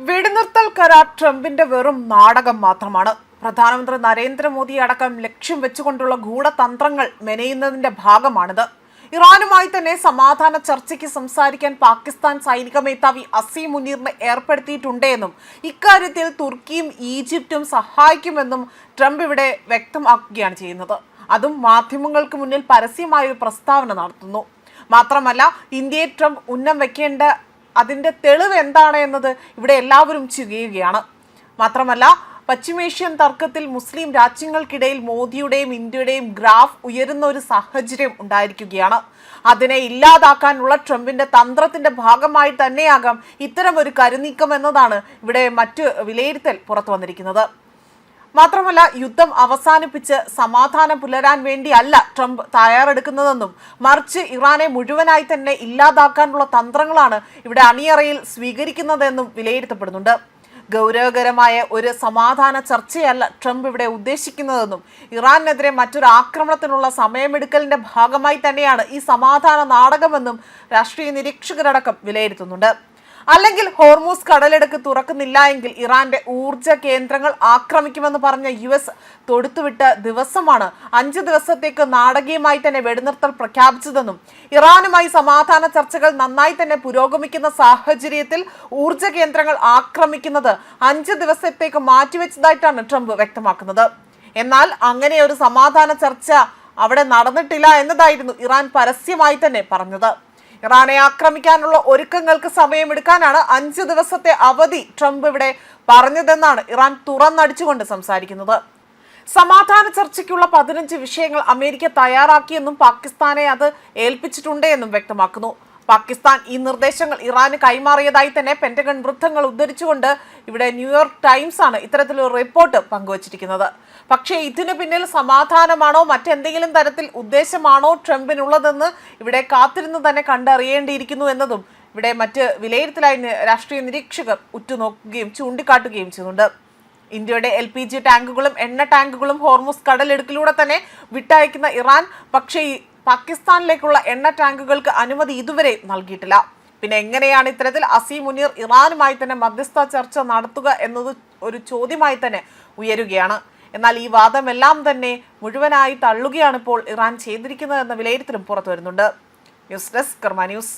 വെടിനിർത്തൽ കരാർ ട്രംപിന്റെ വെറും നാടകം മാത്രമാണ്. പ്രധാനമന്ത്രി നരേന്ദ്രമോദി അടക്കം ലക്ഷ്യം വെച്ചുകൊണ്ടുള്ള ഗൂഢതന്ത്രങ്ങൾ മെനയുന്നതിന്റെ ഭാഗമാണിത്. ഇറാനുമായി തന്നെ സമാധാന ചർച്ചയ്ക്ക് സംസാരിക്കാൻ പാകിസ്ഥാൻ സൈനിക മേധാവി അസീം മുനീറിനെ ഏർപ്പെടുത്തിയിട്ടുണ്ടെന്നും ഇക്കാര്യത്തിൽ തുർക്കിയും ഈജിപ്തും സഹായിക്കുമെന്നും ട്രംപ് ഇവിടെ വ്യക്തമാക്കുകയാണ് ചെയ്യുന്നത്. അതും മാധ്യമങ്ങൾക്ക് മുന്നിൽ പരസ്യമായ ഒരു പ്രസ്താവന നടത്തുന്നു. മാത്രമല്ല, ഇന്ത്യയെ ട്രംപ് ഉന്നം വെക്കേണ്ട അതിന്റെ തെളിവ് എന്താണ് എന്നത് ഇവിടെ എല്ലാവരും ചെയ്യുകയാണ്. മാത്രമല്ല, പശ്ചിമേഷ്യൻ തർക്കത്തിൽ മുസ്ലിം രാജ്യങ്ങൾക്കിടയിൽ മോദിയുടെയും ഇന്ത്യയുടെയും ഗ്രാഫ് ഉയരുന്ന ഒരു സാഹചര്യം ഉണ്ടായിരിക്കുകയാണ്. അതിനെ ഇല്ലാതാക്കാനുള്ള ട്രംപിന്റെ തന്ത്രത്തിന്റെ ഭാഗമായി തന്നെയാകാം ഇത്തരം ഒരു കരുനീക്കം എന്നതാണ് ഇവിടെ മറ്റു വിലയിരുത്തൽ പുറത്തു വന്നിരിക്കുന്നത്. മാത്രമല്ല, യുദ്ധം അവസാനിപ്പിച്ച് സമാധാനം പുലരാൻ വേണ്ടിയല്ല ട്രംപ് തയ്യാറെടുക്കുന്നതെന്നും മറിച്ച് ഇറാനെ മുഴുവനായി തന്നെ ഇല്ലാതാക്കാനുള്ള തന്ത്രങ്ങളാണ് ഇവിടെ അണിയറയിൽ സ്വീകരിക്കുന്നതെന്നും വിലയിരുത്തപ്പെടുന്നുണ്ട്. ഗൗരവകരമായ ഒരു സമാധാന ചർച്ചയല്ല ട്രംപ് ഇവിടെ ഉദ്ദേശിക്കുന്നതെന്നും ഇറാനെതിരെ മറ്റൊരു ആക്രമണത്തിനുള്ള സമയമെടുക്കലിന്റെ ഭാഗമായി തന്നെയാണ് ഈ സമാധാന നാടകമെന്നും രാഷ്ട്രീയ നിരീക്ഷകരടക്കം വിലയിരുത്തുന്നുണ്ട്. അല്ലെങ്കിൽ ഹോർമൂസ് കടലിടുക്ക് തുറക്കുന്നില്ല എങ്കിൽ ഇറാന്റെ ഊർജ കേന്ദ്രങ്ങൾ ആക്രമിക്കുമെന്ന് പറഞ്ഞ US തൊടുത്തുവിട്ട ദിവസമാണ് 5 ദിവസത്തേക്ക് നാടകീയമായി തന്നെ വെടിനിർത്തൽ പ്രഖ്യാപിച്ചതെന്നും ഇറാനുമായി സമാധാന ചർച്ചകൾ നന്നായി തന്നെ പുരോഗമിക്കുന്ന സാഹചര്യത്തിൽ ഊർജ കേന്ദ്രങ്ങൾ ആക്രമിക്കുന്നത് 5 ദിവസത്തേക്ക് മാറ്റിവെച്ചതായിട്ടാണ് ട്രംപ് വ്യക്തമാക്കുന്നത്. എന്നാൽ അങ്ങനെ ഒരു സമാധാന ചർച്ച അവിടെ നടന്നിട്ടില്ല എന്നതായിരുന്നു ഇറാൻ പരസ്യമായി തന്നെ പറഞ്ഞത്. ഇറാനെ ആക്രമിക്കാനുള്ള ഒരുക്കങ്ങൾക്ക് സമയമെടുക്കാനാണ് 5 ദിവസത്തെ അവധി ട്രംപ് ഇവിടെ പറഞ്ഞതെന്നാണ് ഇറാൻ തുറന്നടിച്ചുകൊണ്ട് സംസാരിക്കുന്നത്. സമാധാന ചർച്ചയ്ക്കുള്ള 15 വിഷയങ്ങൾ അമേരിക്ക തയ്യാറാക്കിയെന്നും പാകിസ്ഥാനെ അത് ഏൽപ്പിച്ചിട്ടുണ്ട് എന്നും വ്യക്തമാക്കുന്നു. പാകിസ്ഥാൻ ഈ നിർദ്ദേശങ്ങൾ ഇറാന് കൈമാറിയതായി തന്നെ പെന്റഗൺ വൃത്തങ്ങൾ ഉദ്ധരിച്ചുകൊണ്ട് ഇവിടെ ന്യൂയോർക്ക് ടൈംസ് ആണ് ഇത്തരത്തിലൊരു റിപ്പോർട്ട് പങ്കുവച്ചിരിക്കുന്നത്. പക്ഷേ ഇതിനു പിന്നിൽ സമാധാനമാണോ മറ്റെന്തെങ്കിലും തരത്തിൽ ഉദ്ദേശമാണോ ട്രംപിനുള്ളതെന്ന് ഇവിടെ കാത്തിരുന്ന് തന്നെ കണ്ടറിയേണ്ടിയിരിക്കുന്നു എന്നതും ഇവിടെ മറ്റ് വിലയിരുത്തലായി രാഷ്ട്രീയ നിരീക്ഷകർ ഉറ്റുനോക്കുകയും ചൂണ്ടിക്കാട്ടുകയും ചെയ്യുന്നുണ്ട്. ഇന്ത്യയുടെ LPG ടാങ്കുകളും എണ്ണ ടാങ്കുകളും ഹോർമൂസ് കടലിടുക്കിലൂടെ തന്നെ വിട്ടയക്കുന്ന ഇറാൻ പക്ഷേ പാകിസ്ഥാനിലേക്കുള്ള എണ്ണ ടാങ്കുകൾക്ക് അനുമതി ഇതുവരെ നൽകിയിട്ടില്ല. പിന്നെ എങ്ങനെയാണ് ഇത്തരത്തിൽ അസീം മുനീർ ഇറാനുമായി തന്നെ മധ്യസ്ഥ ചർച്ച നടത്തുക എന്നത് ഒരു ചോദ്യമായി തന്നെ ഉയരുകയാണ്. എന്നാൽ ഈ വാദമെല്ലാം തന്നെ മുഴുവനായി തള്ളുകയാണ് ഇപ്പോൾ ഇറാൻ ചെയ്തിരിക്കുന്നത് എന്ന വിലയിരുത്തലും പുറത്തു വരുന്നുണ്ട്. ന്യൂസ് ഡെസ്ക് കർമ്മ ന്യൂസ്.